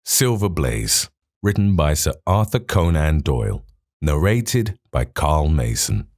Silver Blaze, written by Sir Arthur Conan Doyle, narrated by Carl Mason.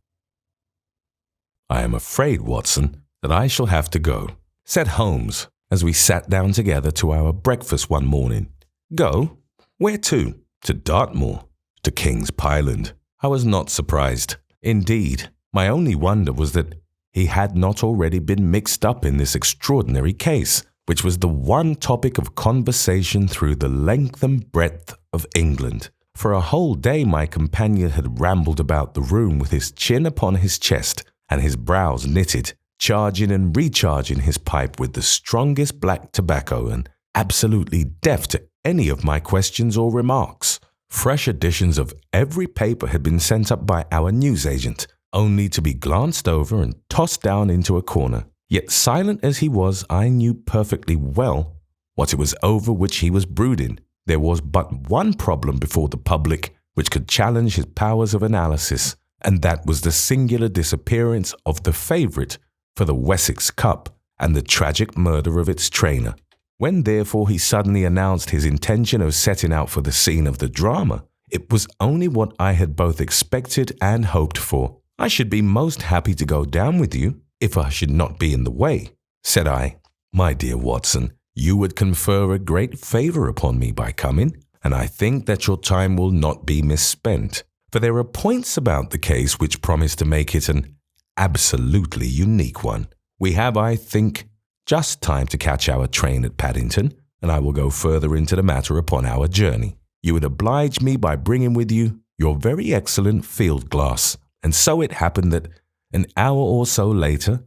"I am afraid, Watson, that I shall have to go," said Holmes as we sat down together to our breakfast one morning. "Go? Where to?" "To Dartmoor, to King's Pyland." I was not surprised. Indeed, my only wonder was that he had not already been mixed up in this extraordinary case, which was the one topic of conversation through the length and breadth of England. For a whole day my companion had rambled about the room with his chin upon his chest and his brows knitted, charging and recharging his pipe with the strongest black tobacco, and absolutely deaf to any of my questions or remarks. Fresh editions of every paper had been sent up by our newsagent, only to be glanced over and tossed down into a corner. Yet silent as he was, I knew perfectly well what it was over which he was brooding. There was but one problem before the public which could challenge his powers of analysis, and that was the singular disappearance of the favourite for the Wessex Cup and the tragic murder of its trainer. When therefore he suddenly announced his intention of setting out for the scene of the drama, it was only what I had both expected and hoped for. "I should be most happy to go down with you, if I should not be in the way," said I. "My dear Watson, you would confer a great favour upon me by coming, and I think that your time will not be misspent, for there are points about the case which promise to make it an absolutely unique one. We have, I think, just time to catch our train at Paddington, and I will go further into the matter upon our journey. You would oblige me by bringing with you your very excellent field glass." And so it happened that an hour or so later,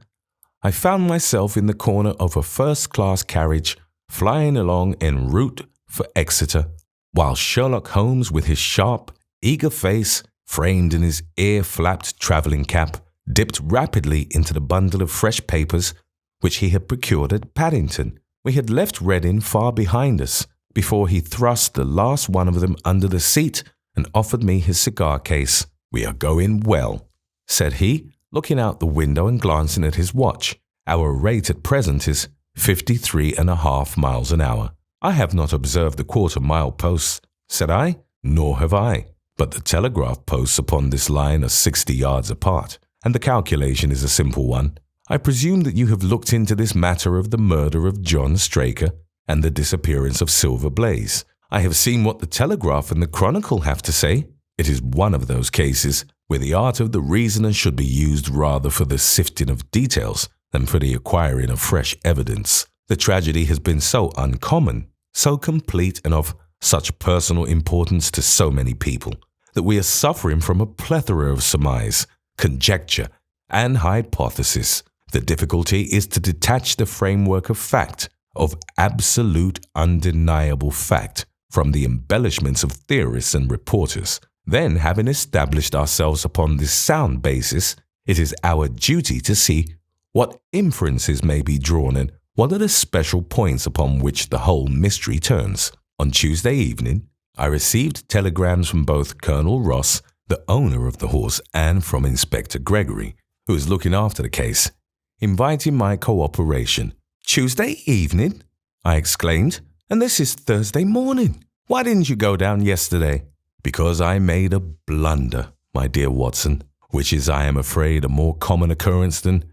I found myself in the corner of a first-class carriage flying along en route for Exeter, while Sherlock Holmes, with his sharp, eager face framed in his ear-flapped travelling cap, dipped rapidly into the bundle of fresh papers which he had procured at Paddington. We had left Reading far behind us before he thrust the last one of them under the seat and offered me his cigar case. "We are going well," said he, looking out the window and glancing at his watch. "Our rate at present is 53.5 miles an hour." "I have not observed the quarter-mile posts," said I. "Nor have I, but the telegraph posts upon this line are 60 yards apart, and the calculation is a simple one. I presume that you have looked into this matter of the murder of John Straker and the disappearance of Silver Blaze. I have seen what the Telegraph and the Chronicle have to say. It is one of those cases where the art of the reasoner should be used rather for the sifting of details than for the acquiring of fresh evidence. The tragedy has been so uncommon, so complete, and of such personal importance to so many people, that we are suffering from a plethora of surmise, conjecture, and hypothesis. The difficulty is to detach the framework of fact, of absolute undeniable fact, from the embellishments of theorists and reporters. Then, having established ourselves upon this sound basis, it is our duty to see what inferences may be drawn and what are the special points upon which the whole mystery turns. On Tuesday evening, I received telegrams from both Colonel Ross, the owner of the horse, and from Inspector Gregory, who is looking after the case, inviting my cooperation. "Tuesday evening?" I exclaimed. "And this is Thursday morning. Why didn't you go down yesterday?" "Because I made a blunder, my dear Watson, which is, I am afraid, a more common occurrence than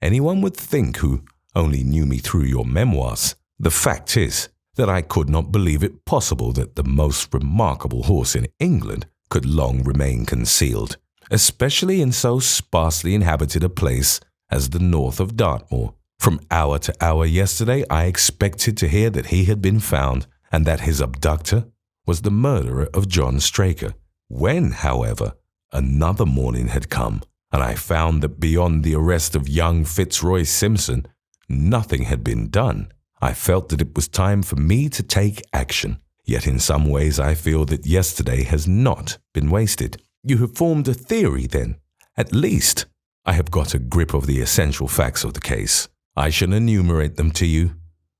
anyone would think who only knew me through your memoirs. The fact is that I could not believe it possible that the most remarkable horse in England could long remain concealed, especially in so sparsely inhabited a place as the north of Dartmoor. From hour to hour yesterday I expected to hear that he had been found, and that his abductor was the murderer of John Straker. When, however, another morning had come, and I found that beyond the arrest of young Fitzroy Simpson, nothing had been done, I felt that it was time for me to take action. Yet in some ways I feel that yesterday has not been wasted." "You have formed a theory, then?" "At least I have got a grip of the essential facts of the case. I shall enumerate them to you,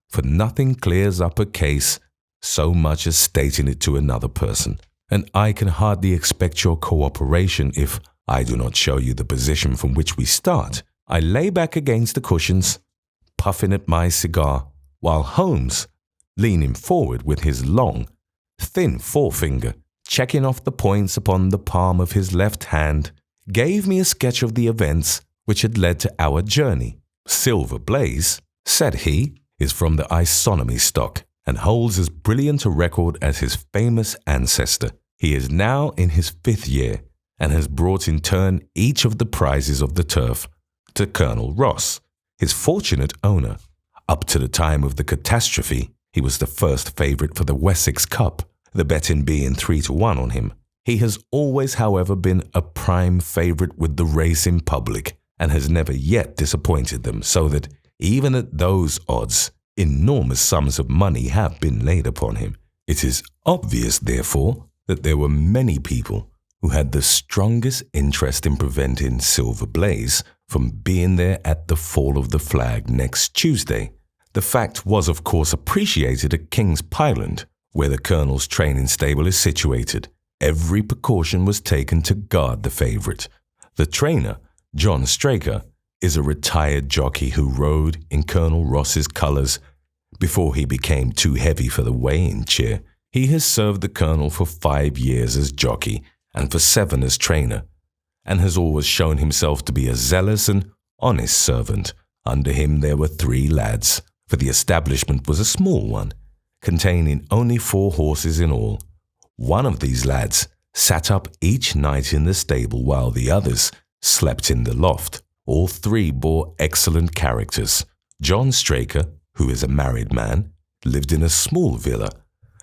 for nothing clears up a case so much as stating it to another person, and I can hardly expect your cooperation if I do not show you the position from which we start." I lay back against the cushions, puffing at my cigar, while Holmes, leaning forward with his long, thin forefinger, checking off the points upon the palm of his left hand, gave me a sketch of the events which had led to our journey. Silver Blaze, said he, is from the isonomy stock and holds as brilliant a record as his famous ancestor. He is now in his 5th year and has brought in turn each of the prizes of the turf to Colonel Ross, his fortunate owner. Up to the time of the catastrophe, he was the first favourite for the Wessex Cup, the betting being 3-1 on him. He has always, however, been a prime favourite with the racing public and has never yet disappointed them, so that even at those odds, enormous sums of money have been laid upon him. It is obvious, therefore, that there were many people who had the strongest interest in preventing Silver Blaze from being there at the fall of the flag next Tuesday. The fact was, of course, appreciated at King's Pyland, where the Colonel's training stable is situated. Every precaution was taken to guard the favourite. The trainer, John Straker, is a retired jockey who rode in Colonel Ross's colours before he became too heavy for the weighing chair. He has served the Colonel for 5 years as jockey and for 7 as trainer, and has always shown himself to be a zealous and honest servant. Under him there were 3 lads, for the establishment was a small one, containing only 4 horses in all. One of these lads sat up each night in the stable while the others slept in the loft. All 3 bore excellent characters. John Straker, who is a married man, lived in a small villa,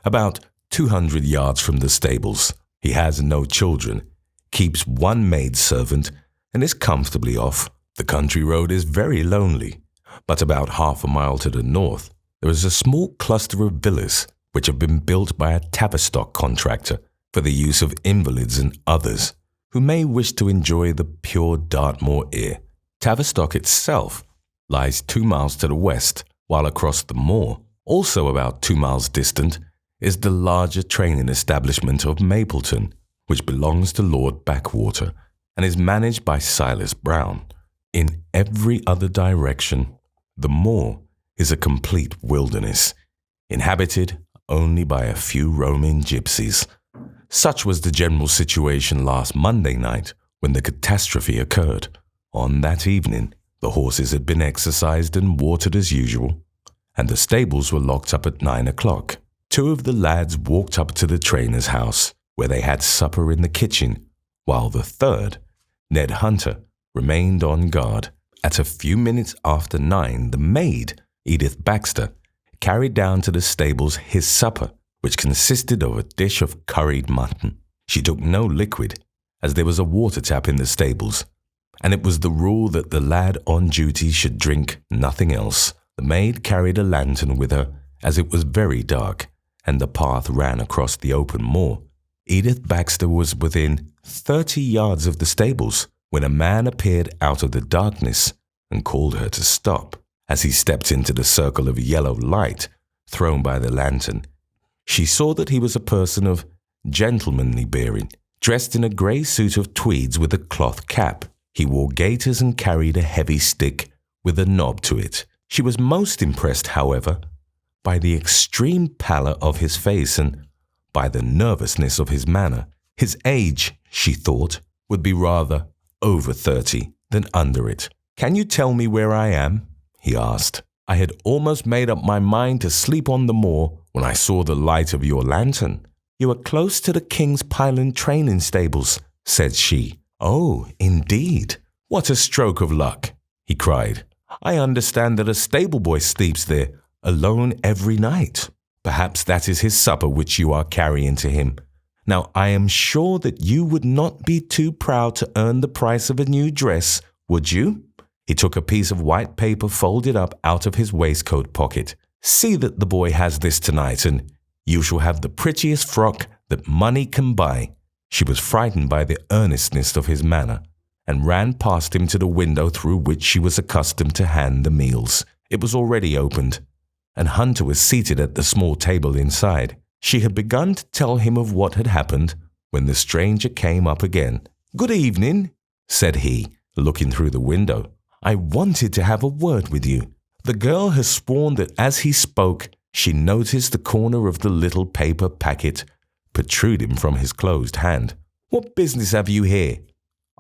about 200 yards from the stables. He has no children, keeps 1 maidservant, and is comfortably off. The country road is very lonely, but about half a mile to the north, there is a small cluster of villas which have been built by a Tavistock contractor for the use of invalids and others who may wish to enjoy the pure Dartmoor air. Tavistock itself lies 2 miles to the west, while across the moor, also about 2 miles distant, is the larger training establishment of Mapleton, which belongs to Lord Backwater and is managed by Silas Brown. In every other direction, the moor is a complete wilderness, inhabited only by a few roaming gypsies. Such was the general situation last Monday night when the catastrophe occurred. On that evening, the horses had been exercised and watered as usual, and the stables were locked up at 9 o'clock. 2 of the lads walked up to the trainer's house, where they had supper in the kitchen, while the third, Ned Hunter, remained on guard. At a few minutes after 9, the maid, Edith Baxter, carried down to the stables his supper, which consisted of a dish of curried mutton. She took no liquid, as there was a water tap in the stables, and it was the rule that the lad on duty should drink nothing else. The maid carried a lantern with her, as it was very dark, and the path ran across the open moor. Edith Baxter was within 30 yards of the stables when a man appeared out of the darkness and called her to stop. As he stepped into the circle of yellow light thrown by the lantern, she saw that he was a person of gentlemanly bearing, dressed in a grey suit of tweeds with a cloth cap. He wore gaiters and carried a heavy stick with a knob to it. She was most impressed, however, by the extreme pallor of his face and by the nervousness of his manner. His age, she thought, would be rather over 30 than under it. "Can you tell me where I am?" he asked. "I had almost made up my mind to sleep on the moor when I saw the light of your lantern." "You are close to the King's Pyland training stables," said she. "Oh, indeed. What a stroke of luck," he cried. "I understand that a stable boy sleeps there alone every night. Perhaps that is his supper which you are carrying to him. Now I am sure that you would not be too proud to earn the price of a new dress, would you?" He took a piece of white paper folded up out of his waistcoat pocket. "See that the boy has this tonight, and you shall have the prettiest frock that money can buy." She was frightened by the earnestness of his manner, and ran past him to the window through which she was accustomed to hand the meals. It was already opened, and Hunter was seated at the small table inside. She had begun to tell him of what had happened when the stranger came up again. "Good evening," said he, looking through the window. "I wanted to have a word with you." The girl has sworn that as he spoke, she noticed the corner of the little paper packet protruding from his closed hand. "What business have you here?"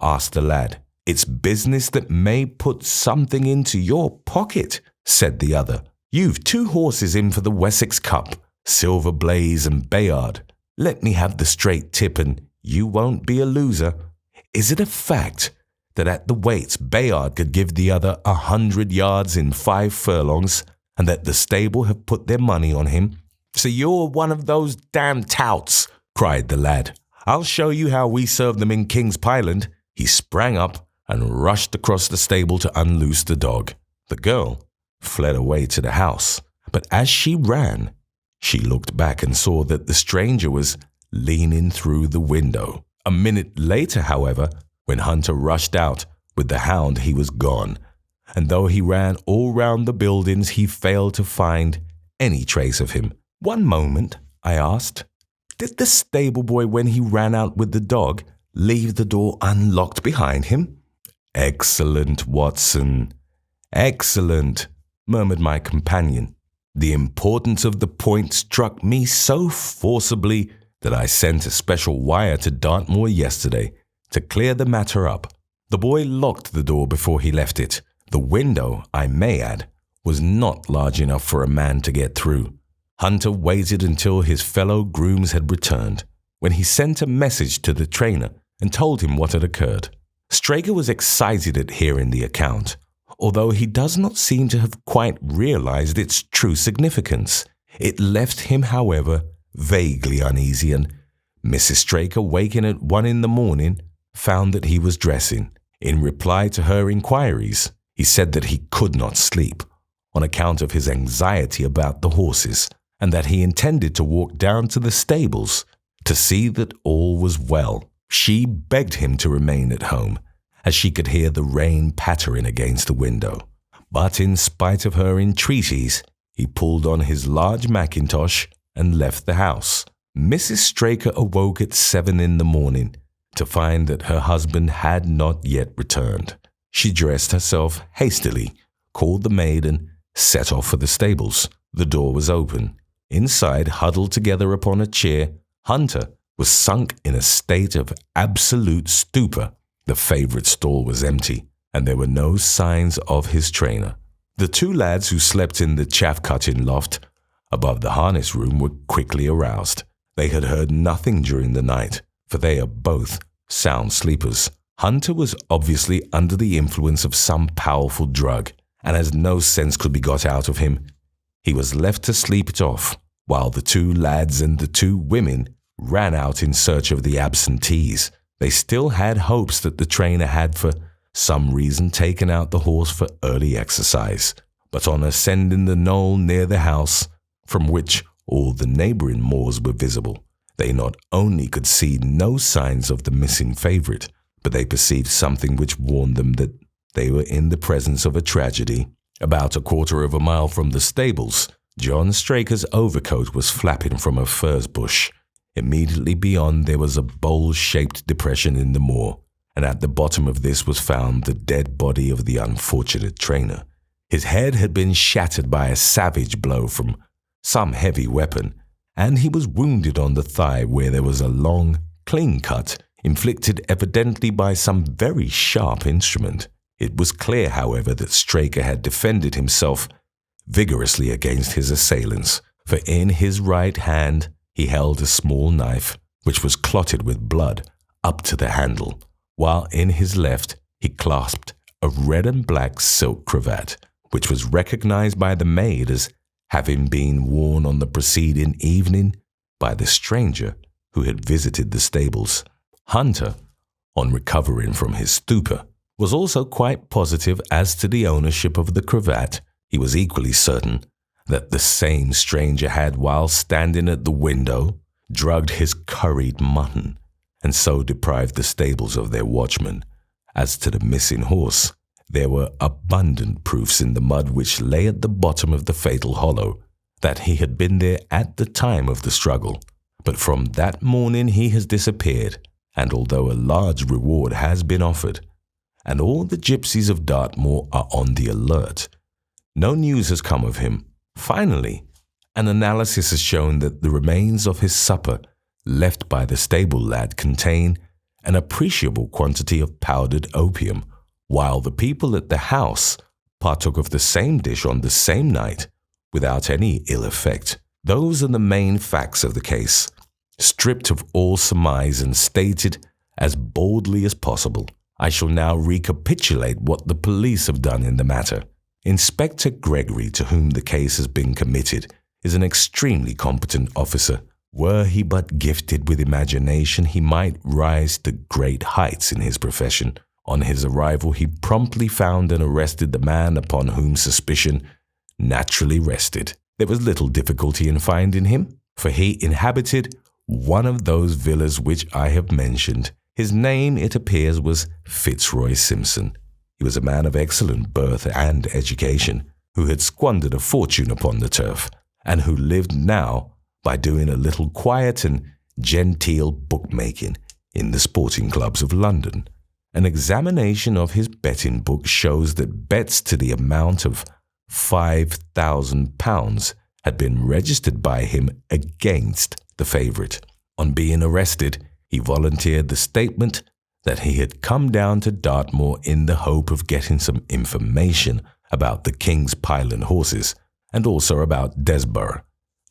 asked the lad. "It's business that may put something into your pocket," said the other. "You've 2 horses in for the Wessex Cup, Silver Blaze and Bayard. Let me have the straight tip and you won't be a loser. Is it a fact that at the weights Bayard could give the other 100 yards in 5 furlongs, and that the stable have put their money on him?" "So you're one of those damn touts," cried the lad. "I'll show you how we serve them in King's Pyland." He sprang up and rushed across the stable to unloose the dog. The girl fled away to the house, but as she ran, she looked back and saw that the stranger was leaning through the window. A minute later, however, when Hunter rushed out with the hound, he was gone, and though he ran all round the buildings, he failed to find any trace of him. "One moment," I asked. "Did the stable boy, when he ran out with the dog, leave the door unlocked behind him?" "Excellent, Watson. Excellent," murmured my companion. The importance of the point struck me so forcibly that I sent a special wire to Dartmoor yesterday to clear the matter up. The boy locked the door before he left it. The window, I may add, was not large enough for a man to get through. Hunter waited until his fellow grooms had returned, when he sent a message to the trainer and told him what had occurred. Straker was excited at hearing the account, although he does not seem to have quite realized its true significance. It left him, however, vaguely uneasy, and Mrs. Straker, waking at 1 in the morning, found that he was dressing. In reply to her inquiries, he said that he could not sleep on account of his anxiety about the horses, and that he intended to walk down to the stables to see that all was well. She begged him to remain at home, as she could hear the rain pattering against the window. But in spite of her entreaties, he pulled on his large mackintosh and left the house. Mrs. Straker awoke at 7 in the morning to find that her husband had not yet returned. She dressed herself hastily, called the maid, and set off for the stables. The door was open. Inside, huddled together upon a chair, Hunter was sunk in a state of absolute stupor. The favourite stall was empty, and there were no signs of his trainer. The 2 lads who slept in the chaff-cutting loft above the harness room were quickly aroused. They had heard nothing during the night, for they are both sound sleepers. Hunter was obviously under the influence of some powerful drug, and as no sense could be got out of him, he was left to sleep it off, while the 2 lads and the 2 women ran out in search of the absentees. They still had hopes that the trainer had for some reason taken out the horse for early exercise, but on ascending the knoll near the house, from which all the neighbouring moors were visible, they not only could see no signs of the missing favourite, but they perceived something which warned them that they were in the presence of a tragedy. About 1/4 of a mile from the stables, John Straker's overcoat was flapping from a furze bush. Immediately beyond there was a bowl-shaped depression in the moor, and at the bottom of this was found the dead body of the unfortunate trainer. His head had been shattered by a savage blow from some heavy weapon, and he was wounded on the thigh where there was a long, clean cut, inflicted evidently by some very sharp instrument. It was clear, however, that Straker had defended himself vigorously against his assailants, for in his right hand he held a small knife, which was clotted with blood up to the handle, while in his left he clasped a red and black silk cravat, which was recognized by the maid as having been worn on the preceding evening by the stranger who had visited the stables. Hunter, on recovering from his stupor, was also quite positive as to the ownership of the cravat. He was equally certain that the same stranger had, while standing at the window, drugged his curried mutton, and so deprived the stables of their watchman. As to the missing horse, there were abundant proofs in the mud which lay at the bottom of the fatal hollow that he had been there at the time of the struggle. But from that morning he has disappeared, and although a large reward has been offered, and all the gypsies of Dartmoor are on the alert, no news has come of him. Finally, an analysis has shown that the remains of his supper left by the stable lad contain an appreciable quantity of powdered opium, while the people at the house partook of the same dish on the same night without any ill effect. Those are the main facts of the case, stripped of all surmise and stated as boldly as possible. I shall now recapitulate what the police have done in the matter. Inspector Gregory, to whom the case has been committed, is an extremely competent officer. Were he but gifted with imagination, he might rise to great heights in his profession. On his arrival, he promptly found and arrested the man upon whom suspicion naturally rested. There was little difficulty in finding him, for he inhabited one of those villas which I have mentioned. His name, it appears, was Fitzroy Simpson. He was a man of excellent birth and education, who had squandered a fortune upon the turf, and who lived now by doing a little quiet and genteel bookmaking in the sporting clubs of London. An examination of his betting book shows that bets to the amount of £5,000 had been registered by him against the favourite. On being arrested, he volunteered the statement that he had come down to Dartmoor in the hope of getting some information about the King's Pyland horses, and also about Desborough,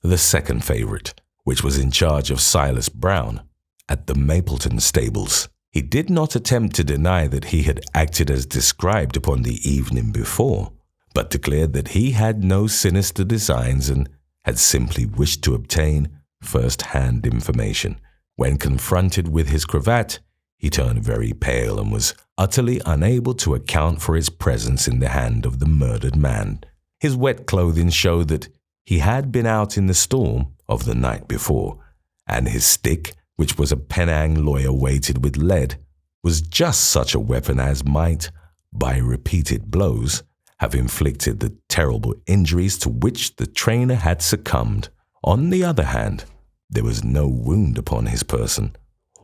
the second favourite, which was in charge of Silas Brown at the Mapleton stables. He did not attempt to deny that he had acted as described upon the evening before, but declared that he had no sinister designs and had simply wished to obtain first-hand information. When confronted with his cravat, he turned very pale and was utterly unable to account for its presence in the hand of the murdered man. His wet clothing showed that he had been out in the storm of the night before, and his stick, which was a Penang lawyer weighted with lead, was just such a weapon as might, by repeated blows, have inflicted the terrible injuries to which the trainer had succumbed. On the other hand, there was no wound upon his person,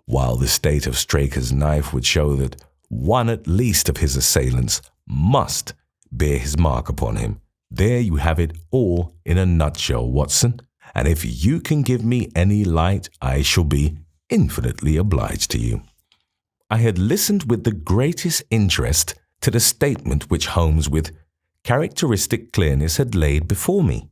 while the state of Straker's knife would show that one at least of his assailants must bear his mark upon him. There you have it all in a nutshell, Watson, and if you can give me any light, I shall be infinitely obliged to you. I had listened with the greatest interest to the statement which Holmes with characteristic clearness had laid before me.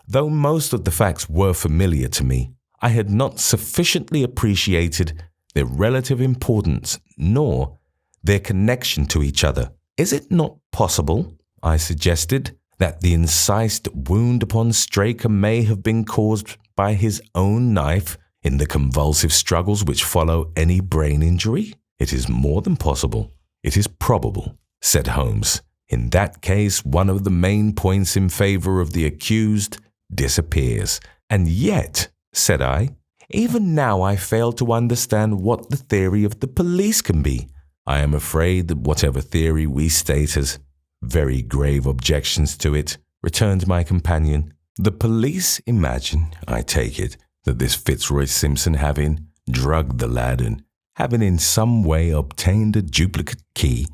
Though most of the facts were familiar to me, I had not sufficiently appreciated their relative importance nor their connection to each other. Is it not possible, I suggested, that the incised wound upon Straker may have been caused by his own knife in the convulsive struggles which follow any brain injury? It is more than possible. It is probable, said Holmes. In that case, one of the main points in favour of the accused disappears. And yet, said I, even now I fail to understand what the theory of the police can be. I am afraid that whatever theory we state has very grave objections to it, returned my companion. The police imagine, I take it, that this Fitzroy Simpson, having drugged the lad and having in some way obtained a duplicate key,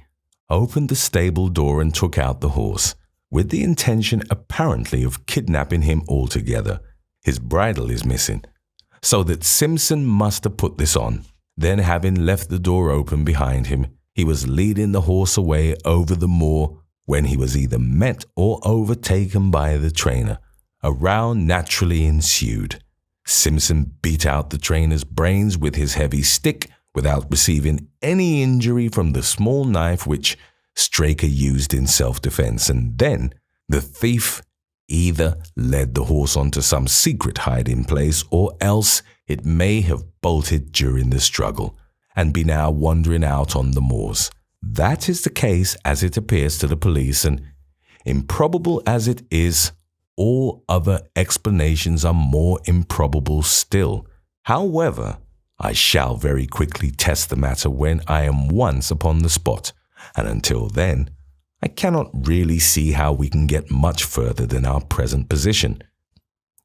opened the stable door and took out the horse, with the intention apparently of kidnapping him altogether. His bridle is missing, so that Simpson must have put this on. Then, having left the door open behind him, he was leading the horse away over the moor when he was either met or overtaken by the trainer. A row naturally ensued. Simpson beat out the trainer's brains with his heavy stick without receiving any injury from the small knife which Straker used in self-defense, and then the thief either led the horse onto some secret hiding place, or else it may have bolted during the struggle and be now wandering out on the moors. That is the case as it appears to the police, and improbable as it is, all other explanations are more improbable still. However, I shall very quickly test the matter when I am once upon the spot, and until then, I cannot really see how we can get much further than our present position.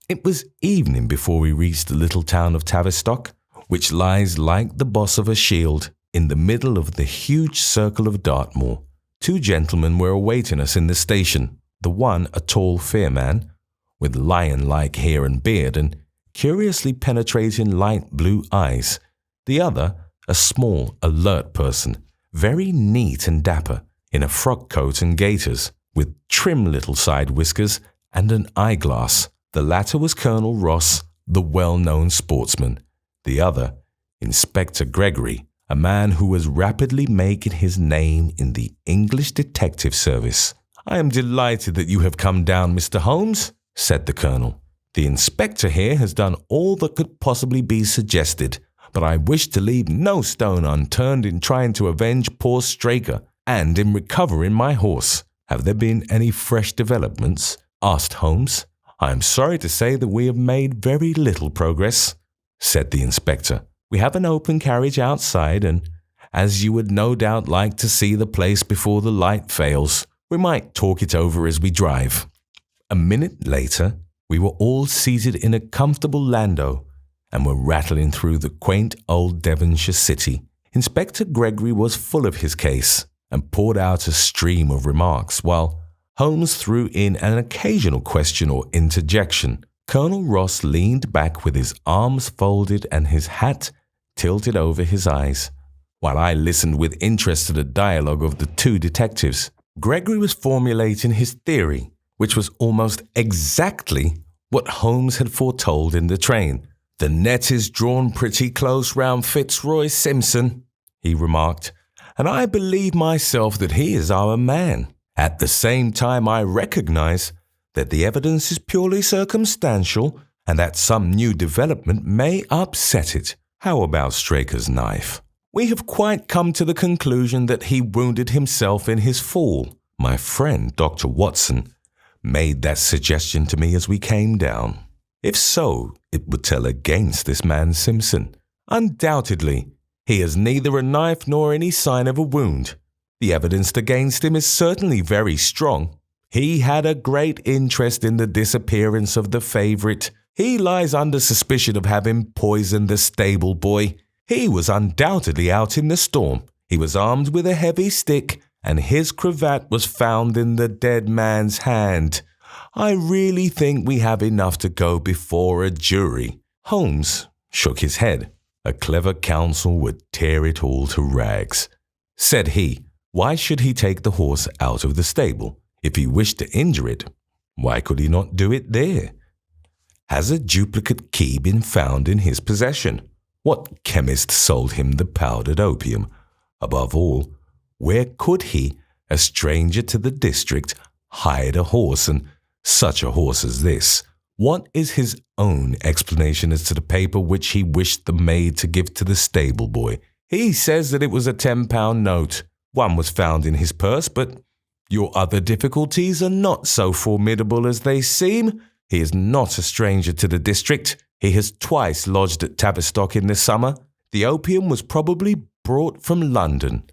It was evening before we reached the little town of Tavistock, which lies like the boss of a shield in the middle of the huge circle of Dartmoor. Two gentlemen were awaiting us in the station, the one a tall, fair man, with lion-like hair and beard, and curiously penetrating light blue eyes. The other, a small, alert person, very neat and dapper, in a frock coat and gaiters, with trim little side whiskers and an eyeglass. The latter was Colonel Ross, the well-known sportsman. The other, Inspector Gregory, a man who was rapidly making his name in the English detective service. "I am delighted that you have come down, Mr. Holmes," said the Colonel. "The inspector here has done all that could possibly be suggested, but I wish to leave no stone unturned in trying to avenge poor Straker and in recovering my horse." "Have there been any fresh developments?" asked Holmes. "I am sorry to say that we have made very little progress," said the inspector. "We have an open carriage outside, and as you would no doubt like to see the place before the light fails, we might talk it over as we drive." A minute later, we were all seated in a comfortable landau and were rattling through the quaint old Devonshire city. Inspector Gregory was full of his case and poured out a stream of remarks, while Holmes threw in an occasional question or interjection. Colonel Ross leaned back with his arms folded and his hat tilted over his eyes, while I listened with interest to the dialogue of the two detectives. Gregory was formulating his theory, which was almost exactly what Holmes had foretold in the train. "The net is drawn pretty close round Fitzroy Simpson," he remarked, "and I believe myself that he is our man. At the same time, I recognize that the evidence is purely circumstantial and that some new development may upset it. How about Straker's knife? We have quite come to the conclusion that he wounded himself in his fall. My friend, Dr. Watson, made that suggestion to me as we came down. If so, it would tell against this man Simpson. Undoubtedly, he has neither a knife nor any sign of a wound. The evidence against him is certainly very strong. He had a great interest in the disappearance of the favourite. He lies under suspicion of having poisoned the stable boy. He was undoubtedly out in the storm. He was armed with a heavy stick, and his cravat was found in the dead man's hand. I really think we have enough to go before a jury." Holmes shook his head. "A clever counsel would tear it all to rags," said he. "Why should he take the horse out of the stable? If he wished to injure it, why could he not do it there? Has a duplicate key been found in his possession? What chemist sold him the powdered opium? Above all, where could he, a stranger to the district, hide a horse, and such a horse as this? What is his own explanation as to the paper which he wished the maid to give to the stable boy? He says that it was a £10 note. One was found in his purse, but your other difficulties are not so formidable as they seem. He is not a stranger to the district. He has twice lodged at Tavistock in the summer. The opium was probably brought from London.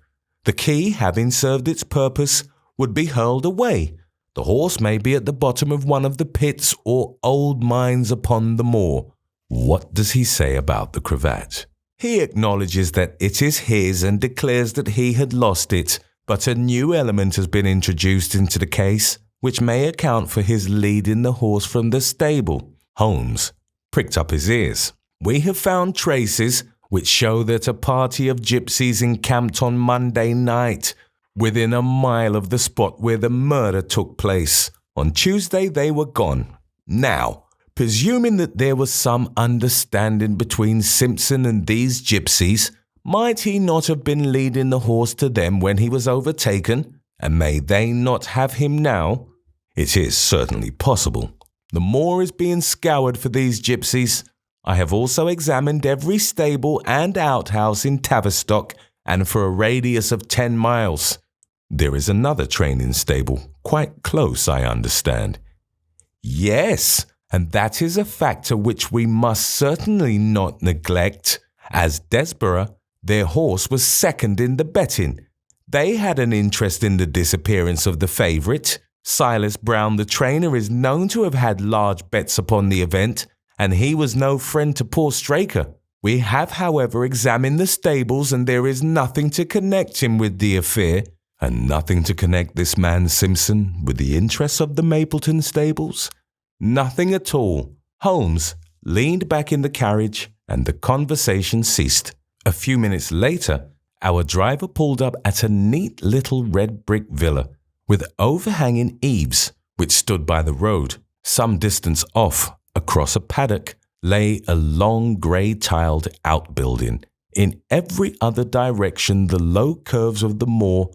The key, having served its purpose, would be hurled away. The horse may be at the bottom of one of the pits or old mines upon the moor. What does he say about the cravat? He acknowledges that it is his and declares that he had lost it, but a new element has been introduced into the case, which may account for his leading the horse from the stable." Holmes pricked up his ears. "We have found traces which show that a party of gypsies encamped on Monday night within a mile of the spot where the murder took place. On Tuesday they were gone. Now, presuming that there was some understanding between Simpson and these gypsies, might he not have been leading the horse to them when he was overtaken? And may they not have him now? It is certainly possible. The moor is being scoured for these gypsies. I have also examined every stable and outhouse in Tavistock, and for a radius of 10 miles. There is another training stable, quite close, I understand." "Yes, and that is a factor which we must certainly not neglect. As Desborough, their horse was second in the betting. They had an interest in the disappearance of the favourite. Silas Brown, the trainer, is known to have had large bets upon the event, and he was no friend to poor Straker. We have, however, examined the stables, and there is nothing to connect him with the affair." "And nothing to connect this man Simpson with the interests of the Mapleton stables?" "Nothing at all." Holmes leaned back in the carriage, and the conversation ceased. A few minutes later, our driver pulled up at a neat little red brick villa with overhanging eaves, which stood by the road. Some distance off, across a paddock, lay a long grey-tiled outbuilding. In every other direction, the low curves of the moor,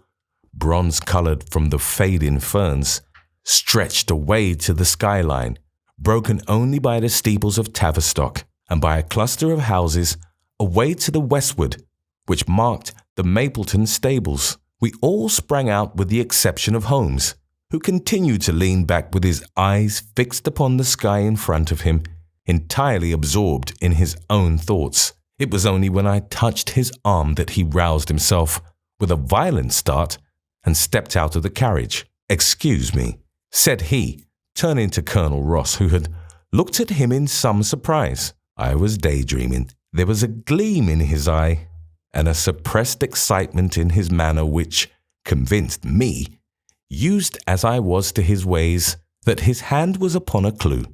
bronze-coloured from the fading ferns, stretched away to the skyline, broken only by the steeples of Tavistock and by a cluster of houses away to the westward, which marked the Mapleton stables. We all sprang out with the exception of Holmes, who continued to lean back with his eyes fixed upon the sky in front of him, entirely absorbed in his own thoughts. It was only when I touched his arm that he roused himself with a violent start and stepped out of the carriage. "Excuse me," said he, turning to Colonel Ross, who had looked at him in some surprise. I was daydreaming. There was a gleam in his eye and a suppressed excitement in his manner which convinced me, used as I was to his ways, that his hand was upon a clue,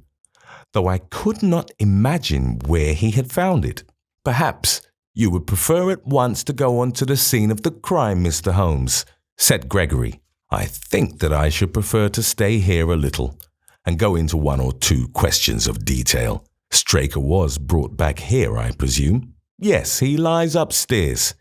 though I could not imagine where he had found it. "Perhaps you would prefer at once to go on to the scene of the crime, Mr. Holmes," said Gregory. "I think that I should prefer to stay here a little and go into one or two questions of detail. Straker was brought back here, I presume?" "Yes, he lies upstairs.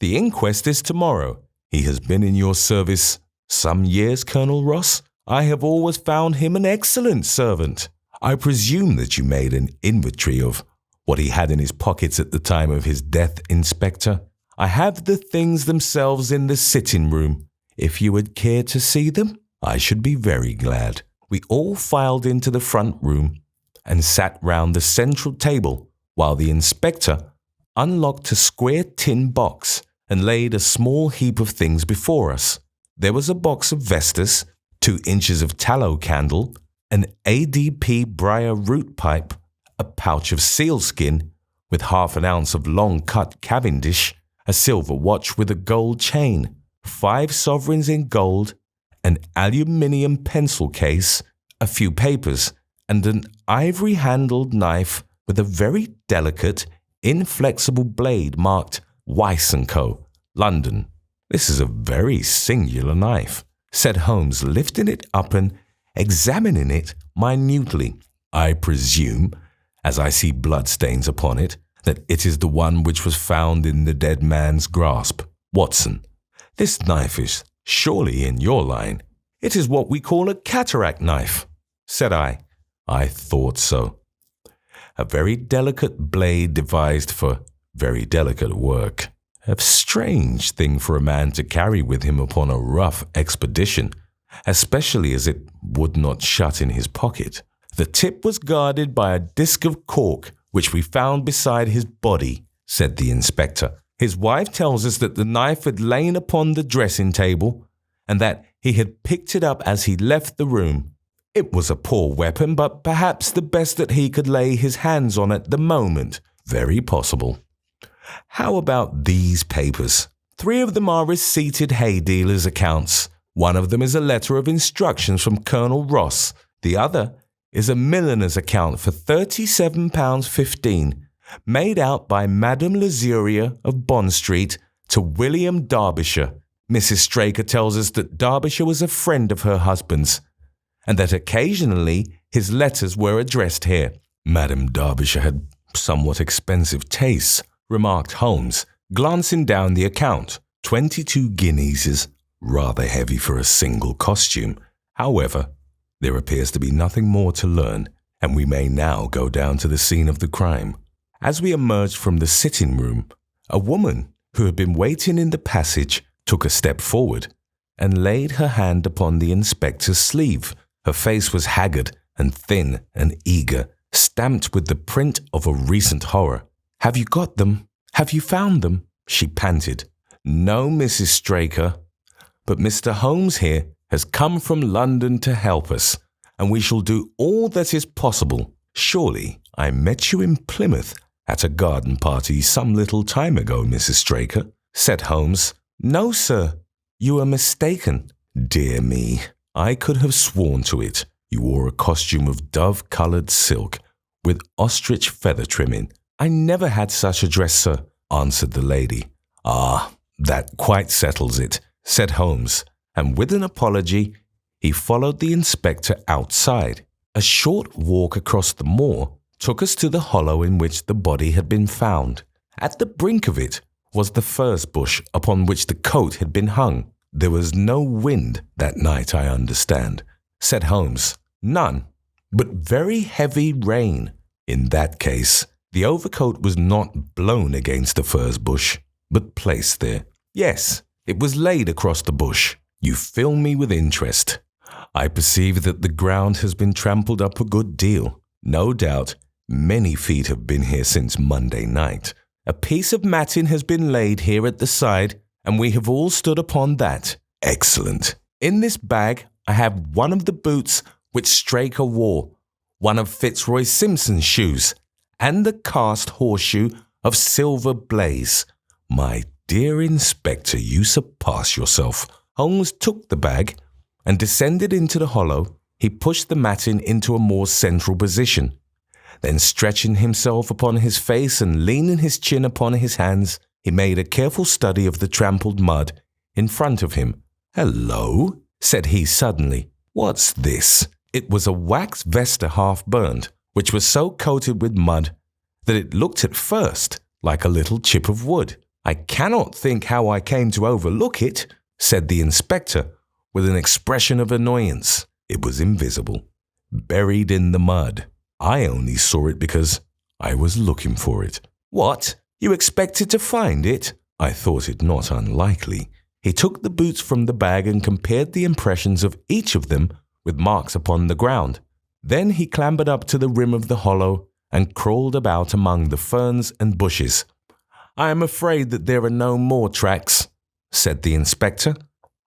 The inquest is tomorrow. He has been in your service some years, Colonel Ross? I have always found him an excellent servant." "I presume that you made an inventory of what he had in his pockets at the time of his death, Inspector?" "I have the things themselves in the sitting room. If you would care to see them, I should be very glad." We all filed into the front room and sat round the central table while the inspector unlocked a square tin box and laid a small heap of things before us. There was a box of Vestas, 2 inches of tallow candle, an ADP briar root pipe, a pouch of sealskin with half an ounce of long-cut Cavendish, a silver watch with a gold chain, 5 sovereigns in gold, an aluminium pencil case, a few papers, and an ivory-handled knife with a very delicate, inflexible blade marked Weiss & Co., London. "This is a very singular knife," said Holmes, lifting it up and examining it minutely. "I presume, as I see bloodstains upon it, that it is the one which was found in the dead man's grasp. Watson, this knife is surely in your line." "It is what we call a cataract knife," said I. "I thought so. A very delicate blade devised for very delicate work. A strange thing for a man to carry with him upon a rough expedition, especially as it would not shut in his pocket. The tip was guarded by a disc of cork which we found beside his body," said the inspector. "His wife tells us that the knife had lain upon the dressing table and that he had picked it up as he left the room. It was a poor weapon, but perhaps the best that he could lay his hands on at the moment. Very possible. How about these papers? 3 of them are receipted hay dealers' accounts. One of them is a letter of instructions from Colonel Ross. The other is a milliner's account for £37.15, made out by Madame Lazuria of Bond Street to William Derbyshire. Mrs. Straker tells us that Derbyshire was a friend of her husband's, and that occasionally his letters were addressed here." "Madame Derbyshire had somewhat expensive tastes," remarked Holmes, glancing down the account. 22 guineas is rather heavy for a single costume. However, there appears to be nothing more to learn, and we may now go down to the scene of the crime." As we emerged from the sitting room, a woman who had been waiting in the passage took a step forward and laid her hand upon the inspector's sleeve. Her face was haggard and thin and eager, stamped with the print of a recent horror. "Have you got them? Have you found them?" she panted. "No, Mrs. Straker, but Mr. Holmes here has come from London to help us, and we shall do all that is possible. Surely I met you in Plymouth at a garden party some little time ago, Mrs. Straker," said Holmes. "No, sir, you are mistaken." "Dear me, I could have sworn to it. You wore a costume of dove-coloured silk. with ostrich feather trimming. I never had such a dress, sir, answered the lady. Ah, that quite settles it, said Holmes, and with an apology, he followed the inspector outside. A short walk across the moor took us to the hollow in which the body had been found. At the brink of it was the furze bush upon which the coat had been hung. There was no wind that night, I understand, said Holmes. None, but very heavy rain. In that case, the overcoat was not blown against the furze bush, but placed there. Yes, it was laid across the bush. You fill me with interest. I perceive that the ground has been trampled up a good deal. No doubt, many feet have been here since Monday night. A piece of matting has been laid here at the side, and we have all stood upon that. Excellent. In this bag, I have one of the boots which Straker wore, one of Fitzroy Simpson's shoes, and the cast horseshoe of Silver Blaze. My dear Inspector, you surpass yourself. Holmes took the bag and descended into the hollow. He pushed the matting into a more central position. Then stretching himself upon his face and leaning his chin upon his hands, he made a careful study of the trampled mud in front of him. "Hello," said he suddenly. "What's this?" It was a wax vesta half burned, which was so coated with mud that it looked at first like a little chip of wood. "I cannot think how I came to overlook it," said the inspector, with an expression of annoyance. It was invisible, buried in the mud. I only saw it because I was looking for it. "What? You expected to find it?" I thought it not unlikely. He took the boots from the bag and compared the impressions of each of them with marks upon the ground. Then he clambered up to the rim of the hollow and crawled about among the ferns and bushes. "I am afraid that there are no more tracks," said the inspector.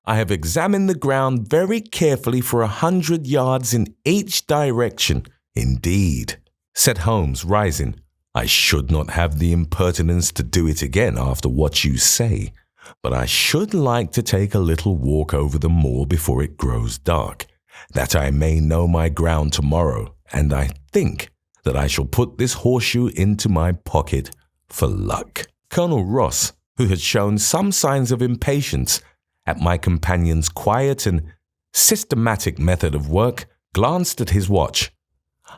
"I have examined the ground very carefully for 100 yards in each direction." "Indeed," said Holmes, rising. "I should not have the impertinence to do it again after what you say, but I should like to take a little walk over the moor before it grows dark, that I may know my ground tomorrow, and I think that I shall put this horseshoe into my pocket for luck." Colonel Ross, who had shown some signs of impatience at my companion's quiet and systematic method of work, glanced at his watch.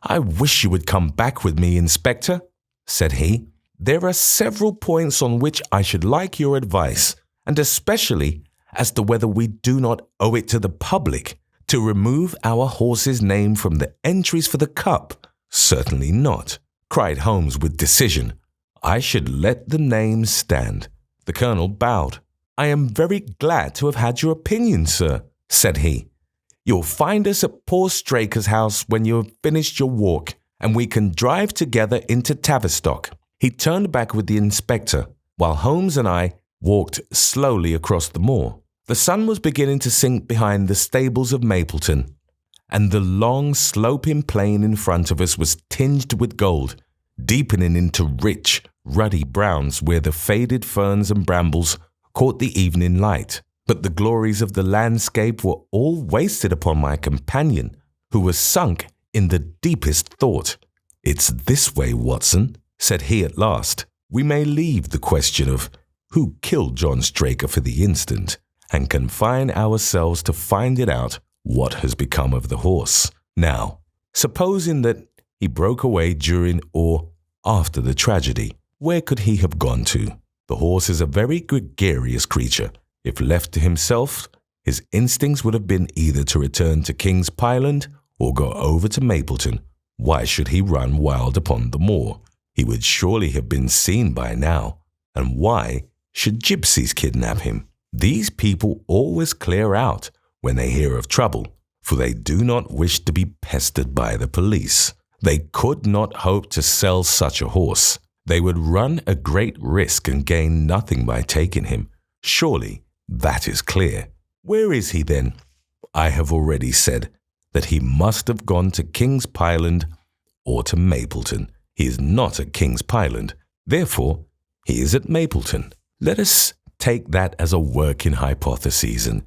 "I wish you would come back with me, Inspector," said he. "There are several points on which I should like your advice, and especially as to whether we do not owe it to the public to remove our horse's name from the entries for the cup." "Certainly not," cried Holmes with decision. "I should let the name stand." The colonel bowed. "I am very glad to have had your opinion, sir," said he. "You'll find us at poor Straker's house when you have finished your walk, and we can drive together into Tavistock." He turned back with the inspector, while Holmes and I walked slowly across the moor. The sun was beginning to sink behind the stables of Mapleton, and the long, sloping plain in front of us was tinged with gold, deepening into rich, ruddy browns where the faded ferns and brambles caught the evening light. But the glories of the landscape were all wasted upon my companion, who was sunk in the deepest thought. "It's this way, Watson," said he at last. "We may leave the question of who killed John Straker for the instant, and confine ourselves to find it out what has become of the horse. Now, supposing that he broke away during or after the tragedy, where could he have gone to? The horse is a very gregarious creature. If left to himself, his instincts would have been either to return to King's Pyland or go over to Mapleton. Why should he run wild upon the moor? He would surely have been seen by now. And why should gypsies kidnap him? These people always clear out when they hear of trouble, for they do not wish to be pestered by the police. They could not hope to sell such a horse. They would run a great risk and gain nothing by taking him. Surely that is clear. Where is he then? I have already said that he must have gone to King's Pyland or to Mapleton. He is not at King's Pyland. Therefore, he is at Mapleton. Let us take that as a working hypothesis and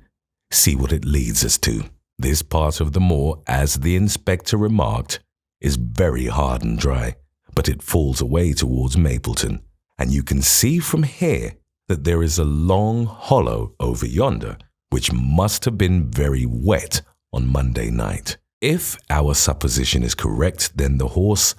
see what it leads us to. This part of the moor, as the inspector remarked, is very hard and dry, but it falls away towards Mapleton, and you can see from here that there is a long hollow over yonder, which must have been very wet on Monday night. If our supposition is correct, then the horse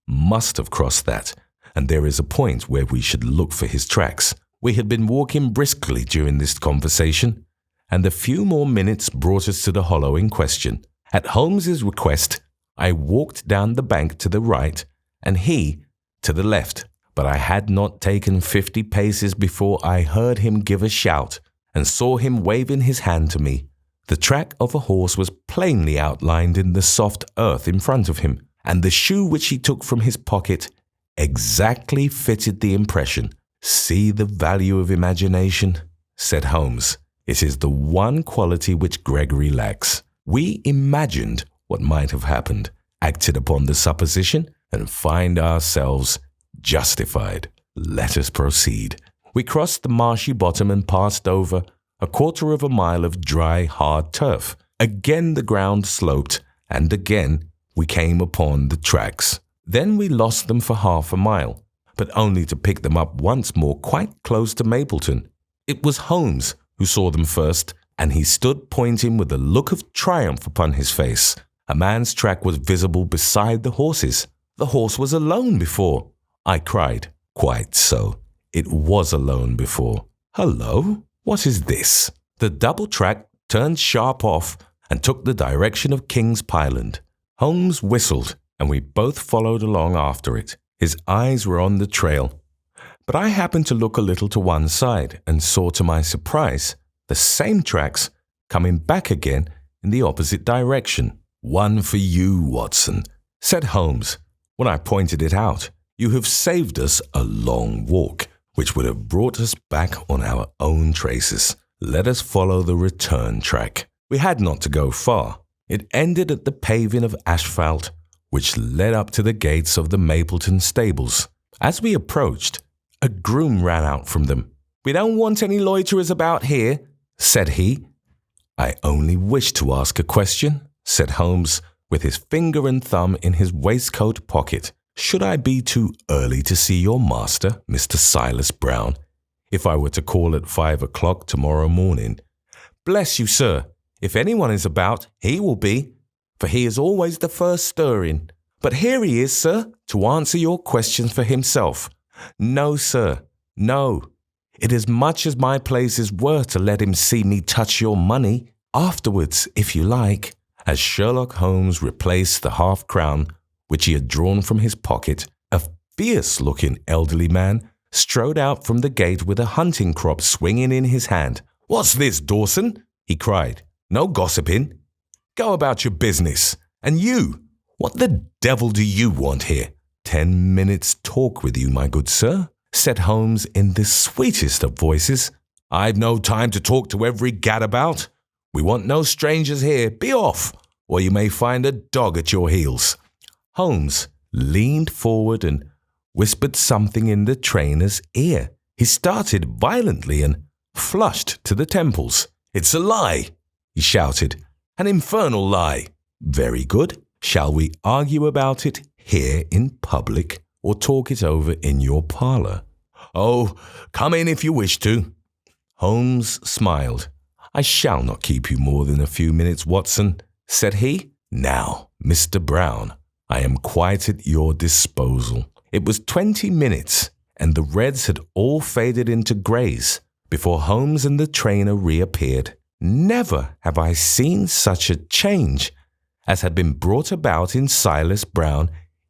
must have crossed that, and there is a point where we should look for his tracks. We had been walking briskly during this conversation, and a few more minutes brought us to the hollow in question. At Holmes's request, I walked down the bank to the right, and he to the left, but I had not taken 50 paces before I heard him give a shout, and saw him waving his hand to me. The track of a horse was plainly outlined in the soft earth in front of him, and the shoe which he took from his pocket exactly fitted the impression. "See the value of imagination," said Holmes. "It is the one quality which Gregory lacks. We imagined what might have happened, acted upon the supposition, and find ourselves justified. Let us proceed." We crossed the marshy bottom and passed over a quarter of a mile of dry, hard turf. Again the ground sloped, and again we came upon the tracks. Then we lost them for half a mile, but only to pick them up once more quite close to Mapleton. It was Holmes who saw them first, and he stood pointing with a look of triumph upon his face. A man's track was visible beside the horse's. "The horse was alone before," I cried. "Quite so. It was alone before. Hullo, what is this?" The double track turned sharp off and took the direction of King's Pyland. Holmes whistled, and we both followed along after it. His eyes were on the trail, but I happened to look a little to one side and saw to my surprise the same tracks coming back again in the opposite direction. "One for you, Watson," said Holmes when I pointed it out. "You have saved us a long walk, which would have brought us back on our own traces. Let us follow the return track." We had not to go far. It ended at the paving of asphalt, which led up to the gates of the Mapleton stables. As we approached, a groom ran out from them. "We don't want any loiterers about here," said he. "I only wish to ask a question," said Holmes, with his finger and thumb in his waistcoat pocket. "Should I be too early to see your master, Mr. Silas Brown, if I were to call at 5 o'clock tomorrow morning?" "Bless you, sir, if anyone is about, he will be, for he is always the first stirring. But here he is, sir, to answer your questions for himself." "No, sir, no. It is much as my place is worth to let him see me touch your money. Afterwards, if you like." As Sherlock Holmes replaced the half-crown which he had drawn from his pocket, a fierce-looking elderly man strode out from the gate with a hunting crop swinging in his hand. "What's this, Dawson?" he cried. "No gossiping. Go about your business. And you, what the devil do you want here?" "10 minutes' talk with you, my good sir," said Holmes in the sweetest of voices. "I've no time to talk to every gadabout. We want no strangers here. Be off, or you may find a dog at your heels." Holmes leaned forward and whispered something in the trainer's ear. He started violently and flushed to the temples. "It's a lie," he shouted. "An infernal lie." "Very good. Shall we argue about it here in public, or talk it over in your parlour?" "Oh, come in if you wish to." Holmes smiled. "I shall not keep you more than a few minutes, Watson," said he. "Now, Mr. Brown, I am quite at your disposal." It was 20 minutes, and the reds had all faded into greys before Holmes and the trainer reappeared. Never have I seen such a change as had been brought about in Silas Brown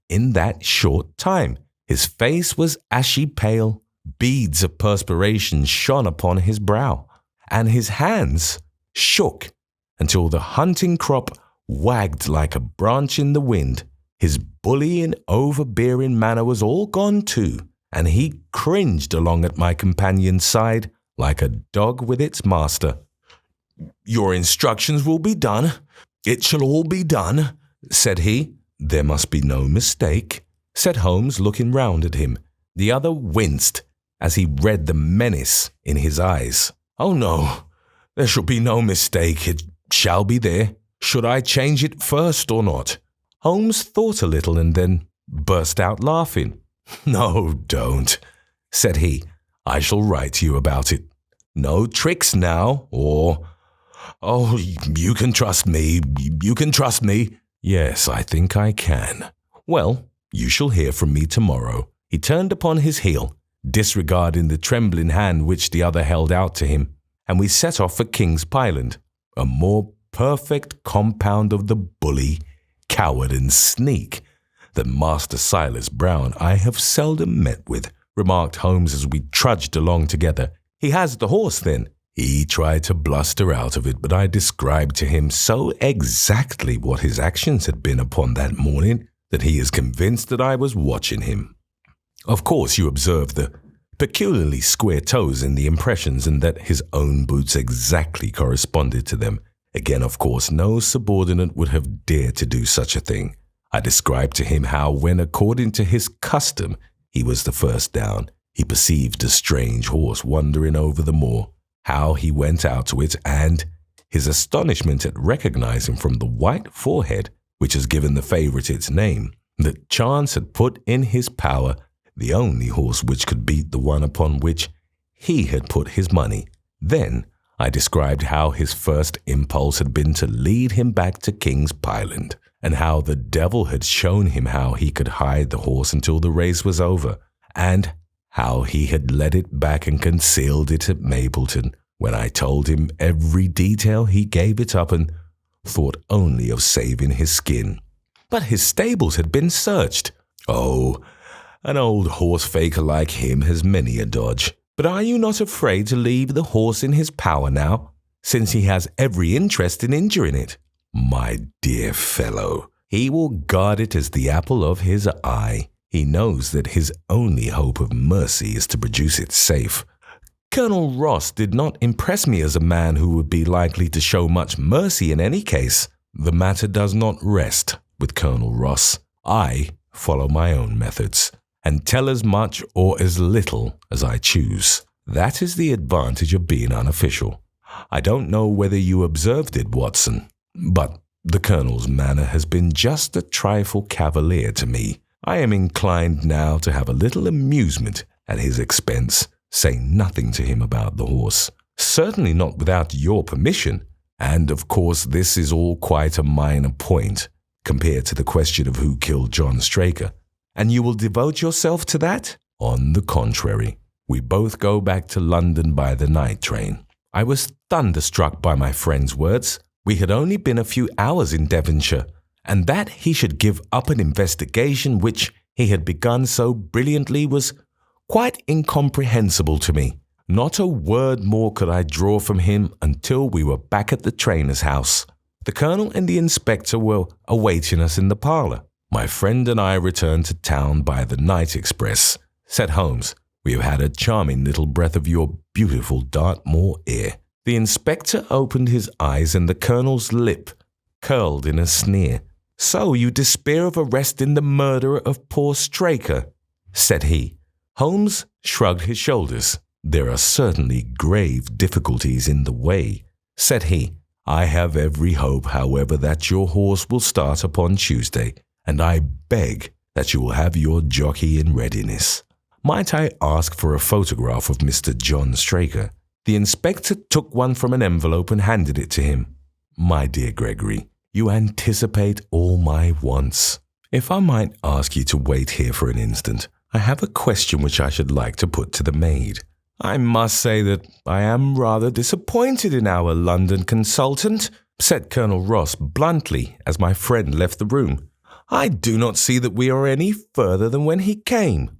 in that short time. His face was ashy pale, beads of perspiration shone upon his brow, and his hands shook until the hunting crop wagged like a branch in the wind. His bullying, overbearing manner was all gone too, and he cringed along at my companion's side like a dog with its master. "Your instructions will be done. It shall all be done," said he. "There must be no mistake," said Holmes, looking round at him. The other winced as he read the menace in his eyes. "Oh no, there shall be no mistake. It shall be there. Should I change it first or not?" Holmes thought a little and then burst out laughing. "No, don't," said he. "I shall write to you about it. No tricks now, or... Oh, you can trust me, you can trust me." "Yes, I think I can. Well, you shall hear from me tomorrow." He turned upon his heel, disregarding the trembling hand which the other held out to him, and we set off for King's Pyland, a more perfect compound of the bully, coward, and sneak than Master Silas Brown I have seldom met with, remarked Holmes as we trudged along together. "He has the horse, then?" He tried to bluster out of it, but I described to him so exactly what his actions had been upon that morning that he is convinced that I was watching him. Of course, you observed the peculiarly square toes in the impressions, and that his own boots exactly corresponded to them. Again, of course, no subordinate would have dared to do such a thing. I described to him how, when according to his custom he was the first down, he perceived a strange horse wandering over the moor, how he went out to it, and his astonishment at recognizing from the white forehead, which has given the favourite its name, that chance had put in his power the only horse which could beat the one upon which he had put his money. Then I described how his first impulse had been to lead him back to King's Pyland, and how the devil had shown him how he could hide the horse until the race was over, and how he had led it back and concealed it at Mapleton. When I told him every detail, he gave it up and thought only of saving his skin. But his stables had been searched. Oh, an old horse faker like him has many a dodge. But are you not afraid to leave the horse in his power now, since he has every interest in injuring it? My dear fellow, he will guard it as the apple of his eye. He knows that his only hope of mercy is to produce it safe. Colonel Ross did not impress me as a man who would be likely to show much mercy in any case. The matter does not rest with Colonel Ross. I follow my own methods, and tell as much or as little as I choose. That is the advantage of being unofficial. I don't know whether you observed it, Watson, but the Colonel's manner has been just a trifle cavalier to me. I am inclined now to have a little amusement at his expense. Say nothing to him about the horse. Certainly not without your permission. And of course this is all quite a minor point compared to the question of who killed John Straker. And you will devote yourself to that? On the contrary, we both go back to London by the night train. I was thunderstruck by my friend's words. We had only been a few hours in Devonshire, and that he should give up an investigation which he had begun so brilliantly was quite incomprehensible to me. Not a word more could I draw from him until we were back at the trainer's house. The Colonel and the Inspector were awaiting us in the parlour. My friend and I returned to town by the night express. Said Holmes, "We have had a charming little breath of your beautiful Dartmoor air." The Inspector opened his eyes and the Colonel's lip curled in a sneer. "So you despair of arresting the murderer of poor Straker?" said he. Holmes shrugged his shoulders. "There are certainly grave difficulties in the way," said he. "I have every hope, however, that your horse will start upon Tuesday, and I beg that you will have your jockey in readiness. Might I ask for a photograph of Mr. John Straker?" The Inspector took one from an envelope and handed it to him. "My dear Gregory, you anticipate all my wants. If I might ask you to wait here for an instant, I have a question which I should like to put to the maid. I must say that I am rather disappointed in our London consultant," said Colonel Ross bluntly as my friend left the room. "I do not see that we are any further than when he came."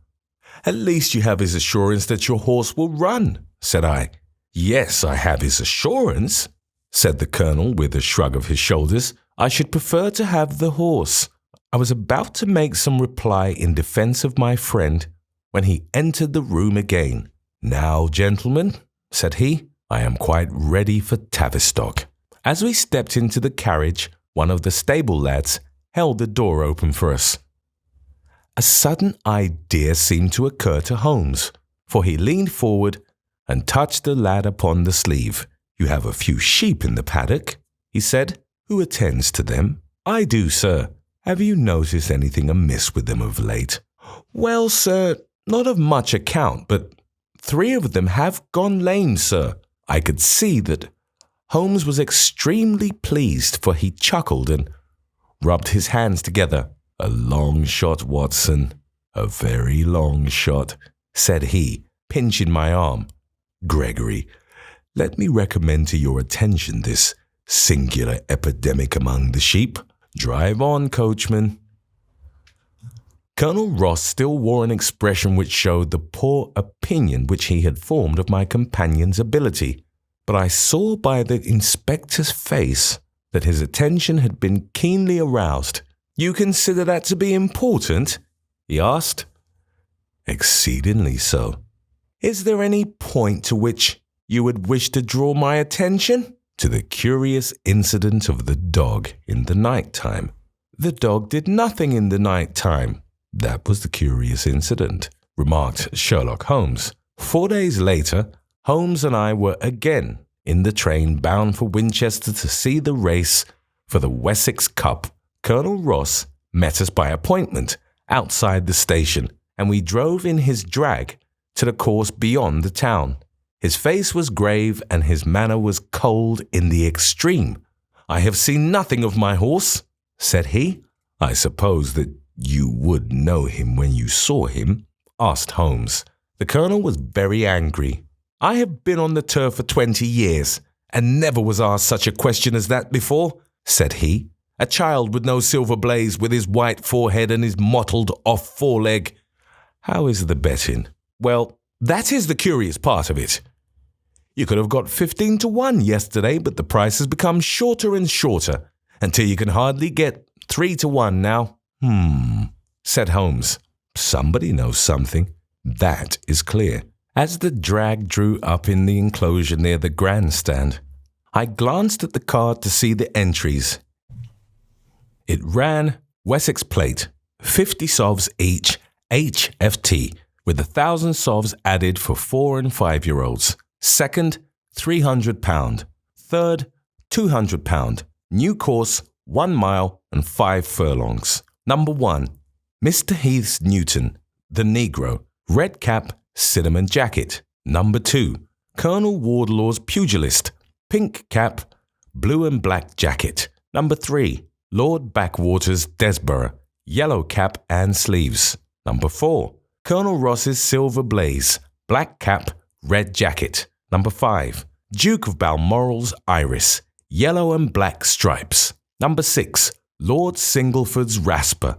"At least you have his assurance that your horse will run," said I. "Yes, I have his assurance," said the Colonel with a shrug of his shoulders. "I should prefer to have the horse." I was about to make some reply in defense of my friend when he entered the room again. "Now, gentlemen," said he, "I am quite ready for Tavistock." As we stepped into the carriage, one of the stable lads held the door open for us. A sudden idea seemed to occur to Holmes, for he leaned forward and touched the lad upon the sleeve. "You have a few sheep in the paddock," he said. "Who attends to them?" "I do, sir," Have you noticed anything amiss with them of late? Well, sir, not of much account, but 3 of them have gone lame, sir. I could see that Holmes was extremely pleased, for he chuckled and rubbed his hands together. A long shot, Watson. A very long shot, said he, pinching my arm. Gregory, let me recommend to your attention this singular epidemic among the sheep. Drive on, coachman. Colonel Ross still wore an expression which showed the poor opinion which he had formed of my companion's ability, but I saw by the inspector's face that his attention had been keenly aroused. You consider that to be important? He asked. Exceedingly so. Is there any point to which you would wish to draw my attention? To the curious incident of the dog in the night time. The dog did nothing in the night time. That was the curious incident, remarked Sherlock Holmes. 4 days later, Holmes and I were again in the train bound for Winchester to see the race for the Wessex Cup. Colonel Ross met us by appointment outside the station, and we drove in his drag to the course beyond the town. His face was grave and his manner was cold in the extreme. I have seen nothing of my horse, said he. I suppose that you would know him when you saw him, asked Holmes. The colonel was very angry. I have been on the turf for 20 years and never was asked such a question as that before, said he. A child with no silver blaze, with his white forehead and his mottled off foreleg. How is the betting? Well, that is the curious part of it. You could have got 15 to 1 yesterday, but the price has become shorter and shorter, until you can hardly get 3 to 1 now. Said Holmes. Somebody knows something. That is clear. As the drag drew up in the enclosure near the grandstand, I glanced at the card to see the entries. It ran Wessex Plate, 50 sovs each, HFT, with 1,000 sovs added for 4 and 5-year-olds. Second, £300. Third, £200. New course, 1 mile and 5 furlongs. Number 1, Mr. Heath's Newton, the Negro, red cap, cinnamon jacket. Number 2, Colonel Wardlaw's Pugilist, pink cap, blue and black jacket. Number 3, Lord Backwater's Desborough, yellow cap and sleeves. Number 4, Colonel Ross's Silver Blaze, black cap, red jacket. Number 5, Duke of Balmoral's Iris, yellow and black stripes. Number 6, Lord Singleford's Rasper,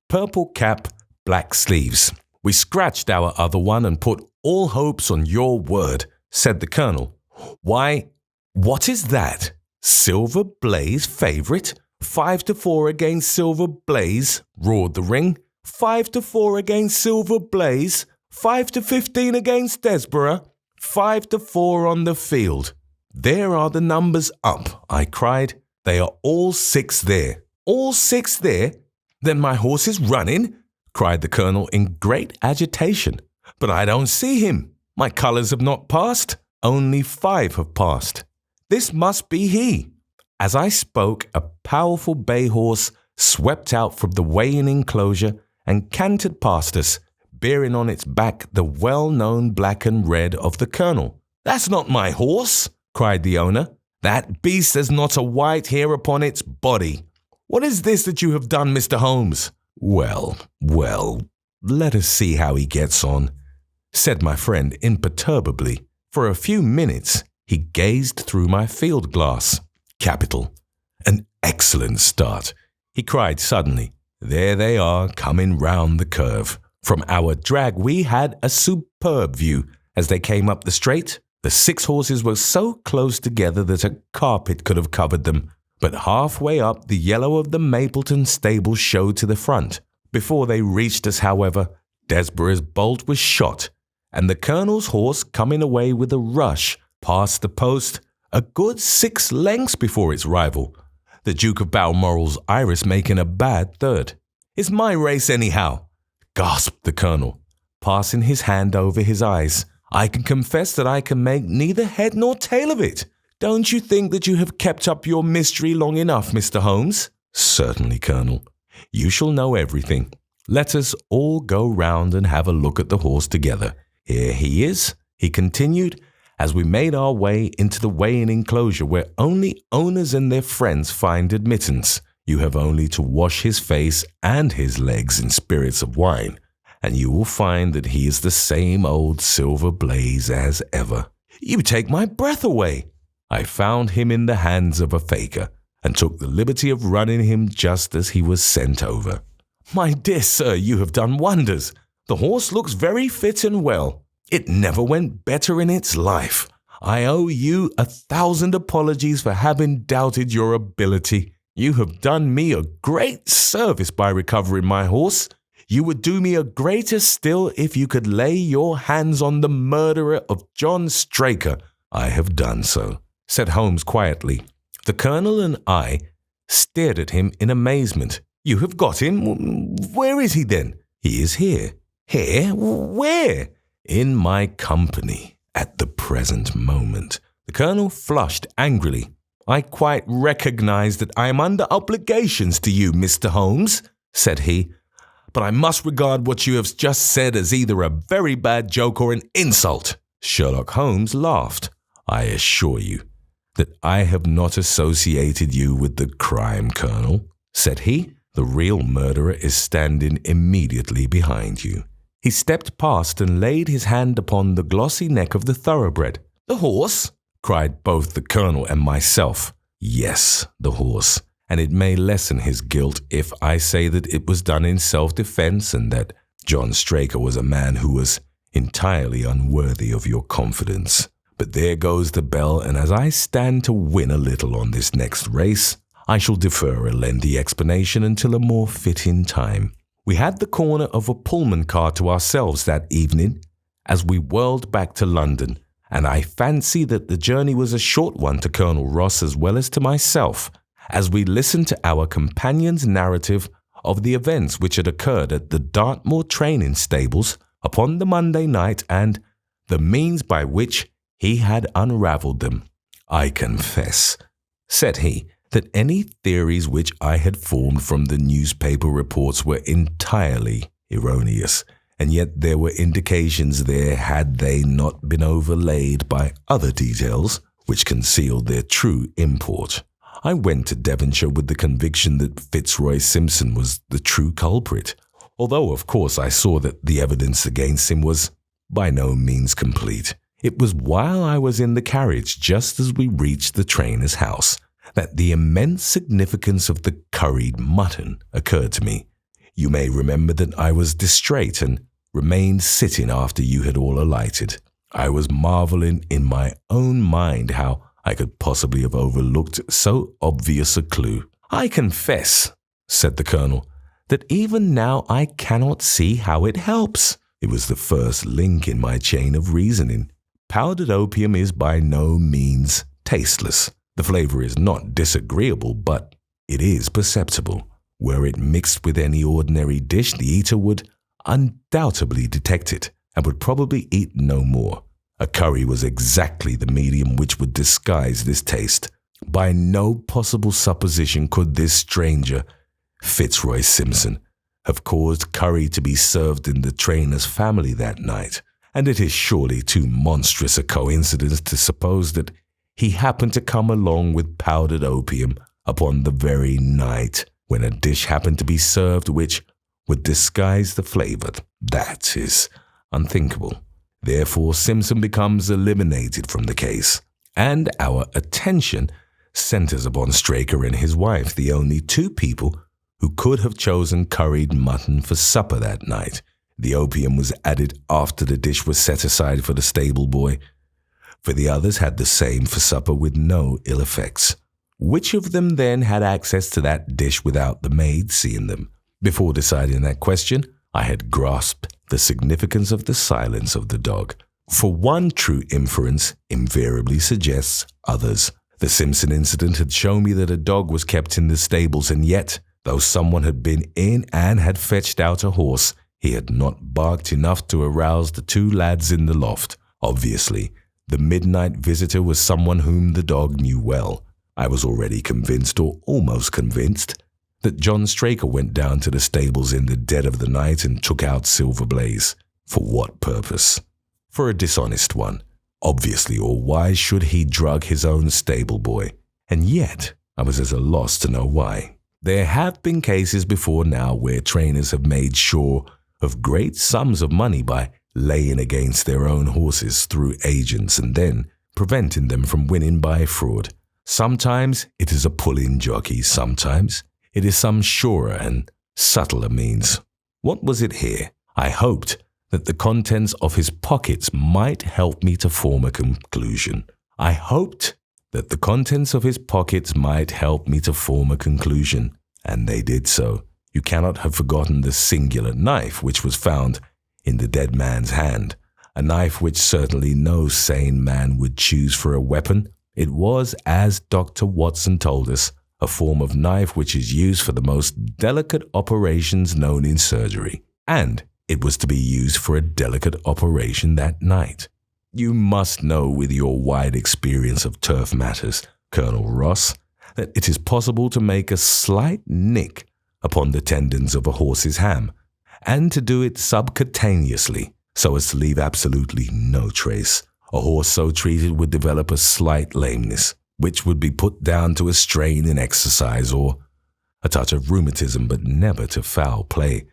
purple cap, black sleeves. We scratched our other one and put all hopes on your word, said the colonel. Why, what is that? Silver Blaze favourite? 5 to 4 against Silver Blaze, roared the ring. 5 to 4 against Silver Blaze, 5 to 15 against Desborough, 5 to 4 on the field. There are the numbers up, I cried. They are all 6 there. All 6 there? Then my horse is running, cried the colonel in great agitation. But I don't see him. My colours have not passed. Only 5 have passed. This must be he. As I spoke, a powerful bay horse swept out from the weighing enclosure and cantered past us, bearing on its back the well-known black and red of the colonel. That's not my horse, cried the owner. That beast has not a white hair upon its body. What is this that you have done, Mr. Holmes? Well, let us see how he gets on, said my friend imperturbably. For a few minutes he gazed through my field glass. Capital. An excellent start, he cried suddenly. There they are, coming round the curve. From our drag we had a superb view as they came up the straight. The 6 horses were so close together that a carpet could have covered them. But halfway up, the yellow of the Mapleton stable showed to the front. Before they reached us, however, Desborough's bolt was shot, and the colonel's horse, coming away with a rush, passed the post a good 6 lengths before its rival, the Duke of Balmoral's Iris making a bad third. It's my race anyhow, gasped the colonel, passing his hand over his eyes. I can confess that I can make neither head nor tail of it. Don't you think that you have kept up your mystery long enough, Mr. Holmes? Certainly, Colonel. You shall know everything. Let us all go round and have a look at the horse together. Here he is," he continued, as we made our way into the weighing enclosure where only owners and their friends find admittance. "You have only to wash his face and his legs in spirits of wine, and you will find that he is the same old silver blaze as ever." "You take my breath away." "I found him in the hands of a faker, and took the liberty of running him just as he was sent over." "My dear sir, you have done wonders. The horse looks very fit and well. It never went better in its life. I owe you 1,000 apologies for having doubted your ability. You have done me a great service by recovering my horse. You would do me a greater still if you could lay your hands on the murderer of John Straker." "I have done so," said Holmes quietly. The Colonel and I stared at him in amazement. "You have got him? Where is he then?" "He is here." "Here? Where?" "In my company at the present moment." The Colonel flushed angrily. "I quite recognize that I am under obligations to you, Mr. Holmes," said he, "but I must regard what you have just said as either a very bad joke or an insult." Sherlock Holmes laughed. "I assure you that I have not associated you with the crime, Colonel," said he. "The real murderer is standing immediately behind you." He stepped past and laid his hand upon the glossy neck of the thoroughbred. "The horse?" cried both the Colonel and myself. "Yes, the horse. And it may lessen his guilt if I say that it was done in self-defense and that John Straker was a man who was entirely unworthy of your confidence. But there goes the bell, and as I stand to win a little on this next race, I shall defer a lengthy explanation until a more fitting time. We had the corner of a Pullman car to ourselves that evening as we whirled back to London, and I fancy that the journey was a short one to Colonel Ross as well as to myself, as we listened to our companion's narrative of the events which had occurred at the Dartmoor training stables upon the Monday night and the means by which he had unravelled them. "I confess," said he, "that any theories which I had formed from the newspaper reports were entirely erroneous, and yet there were indications there had they not been overlaid by other details which concealed their true import. I went to Devonshire with the conviction that Fitzroy Simpson was the true culprit, although of course I saw that the evidence against him was by no means complete. It was while I was in the carriage, just as we reached the trainer's house, that the immense significance of the curried mutton occurred to me. You may remember that I was distrait and remained sitting after you had all alighted. I was marvelling in my own mind how I could possibly have overlooked so obvious a clue. "I confess," said the Colonel, "that even now I cannot see how it helps. It was the first link in my chain of reasoning. Powdered opium is by no means tasteless. The flavor is not disagreeable, but it is perceptible. Were it mixed with any ordinary dish, the eater would undoubtedly detect it and would probably eat no more. A curry was exactly the medium which would disguise this taste. By no possible supposition could this stranger, Fitzroy Simpson, have caused curry to be served in the trainer's family that night, and it is surely too monstrous a coincidence to suppose that he happened to come along with powdered opium upon the very night when a dish happened to be served which would disguise the flavor. That is unthinkable. Therefore, Simpson becomes eliminated from the case, and our attention centers upon Straker and his wife, the only two people who could have chosen curried mutton for supper that night. The opium was added after the dish was set aside for the stable boy, for the others had the same for supper with no ill effects. Which of them then had access to that dish without the maid seeing them? Before deciding that question, I had grasped the significance of the silence of the dog. For one true inference invariably suggests others. The Simpson incident had shown me that a dog was kept in the stables, and yet, though someone had been in and had fetched out a horse, he had not barked enough to arouse the two lads in the loft. Obviously, the midnight visitor was someone whom the dog knew well. I was already convinced, or almost convinced, that John Straker went down to the stables in the dead of the night and took out Silver Blaze. For what purpose? For a dishonest one, obviously, or why should he drug his own stable boy? And yet, I was at a loss to know why. There have been cases before now where trainers have made sure of great sums of money by laying against their own horses through agents and then preventing them from winning by fraud. Sometimes it is a pull-in jockey, sometimes it is some surer and subtler means. What was it here? I hoped that the contents of his pockets might help me to form a conclusion. And they did so. You cannot have forgotten the singular knife which was found in the dead man's hand, a knife which certainly no sane man would choose for a weapon. It was, as Dr. Watson told us, a form of knife which is used for the most delicate operations known in surgery. And it was to be used for a delicate operation that night. You must know, with your wide experience of turf matters, Colonel Ross, that it is possible to make a slight nick upon the tendons of a horse's ham, and to do it subcutaneously, so as to leave absolutely no trace. A horse so treated would develop a slight lameness, which would be put down to a strain in exercise or a touch of rheumatism, but never to foul play.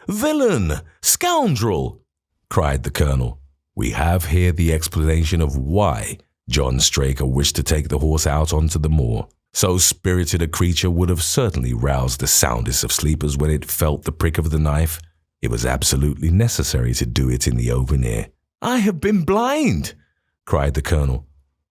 "Villain! Scoundrel!" cried the colonel. We have here the explanation of why John Straker wished to take the horse out onto the moor. So spirited a creature would have certainly roused the soundest of sleepers when it felt the prick of the knife. It was absolutely necessary to do it in the open air. "I have been blind!" cried the colonel.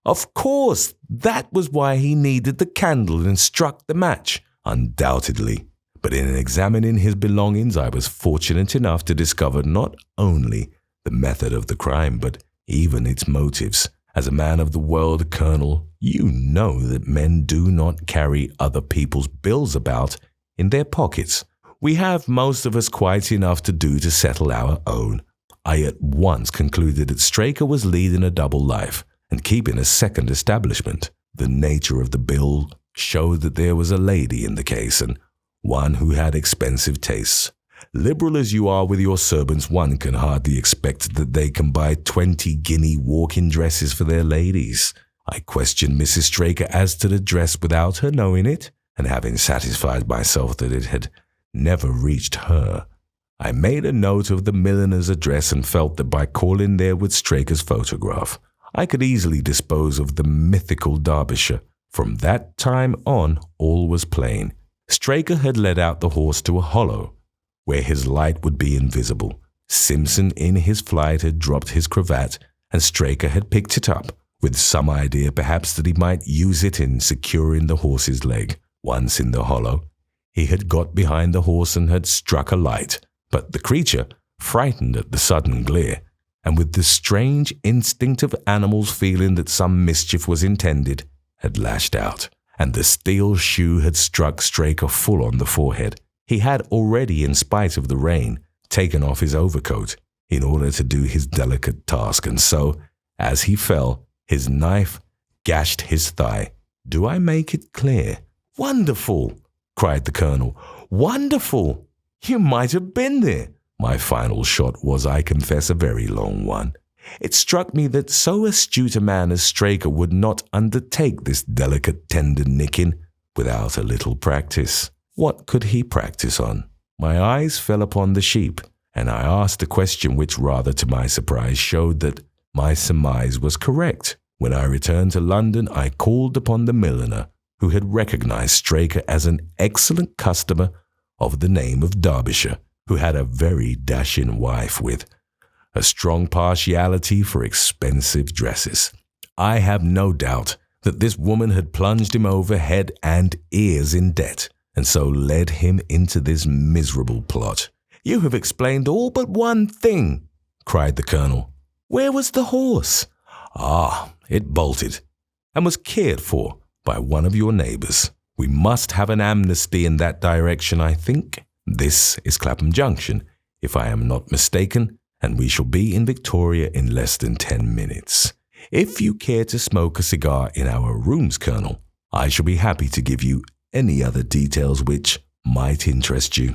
"Of course, that was why he needed the candle and struck the match." "Undoubtedly. But in examining his belongings, I was fortunate enough to discover not only the method of the crime, but even its motives. As a man of the world, Colonel, you know that men do not carry other people's bills about in their pockets. We have most of us quite enough to do to settle our own. I at once concluded that Straker was leading a double life and keeping a second establishment. The nature of the bill showed that there was a lady in the case, and one who had expensive tastes. Liberal as you are with your servants, one can hardly expect that they can buy 20-guinea walking dresses for their ladies. I questioned Mrs. Straker as to the dress without her knowing it, and having satisfied myself that it had never reached her, I made a note of the milliner's address and felt that by calling there with Straker's photograph, I could easily dispose of the mythical Derbyshire. From that time on, all was plain. Straker had led out the horse to a hollow, where his light would be invisible. Simpson, in his flight, had dropped his cravat, and Straker had picked it up, with some idea perhaps that he might use it in securing the horse's leg. Once in the hollow, he had got behind the horse and had struck a light, but the creature, frightened at the sudden glare, and with the strange instinct of animals feeling that some mischief was intended, had lashed out, and the steel shoe had struck Straker full on the forehead. He had already, in spite of the rain, taken off his overcoat in order to do his delicate task, and so, as he fell, his knife gashed his thigh. Do I make it clear? "Wonderful!" cried the colonel. "Wonderful! You might have been there." My final shot was, I confess, a very long one. It struck me that so astute a man as Straker would not undertake this delicate tender nicking without a little practice. What could he practice on? My eyes fell upon the sheep, and I asked a question which, rather to my surprise, showed that my surmise was correct. When I returned to London, I called upon the milliner, who had recognized Straker as an excellent customer of the name of Derbyshire, who had a very dashing wife with a strong partiality for expensive dresses. I have no doubt that this woman had plunged him over head and ears in debt, and so led him into this miserable plot. "You have explained all but one thing," cried the colonel. "Where was the horse?" "Ah, it bolted, and was cared for by one of your neighbours. We must have an amnesty in that direction, I think. This is Clapham Junction, if I am not mistaken, and we shall be in Victoria in less than 10 minutes. If you care to smoke a cigar in our rooms, Colonel, I shall be happy to give you any other details which might interest you.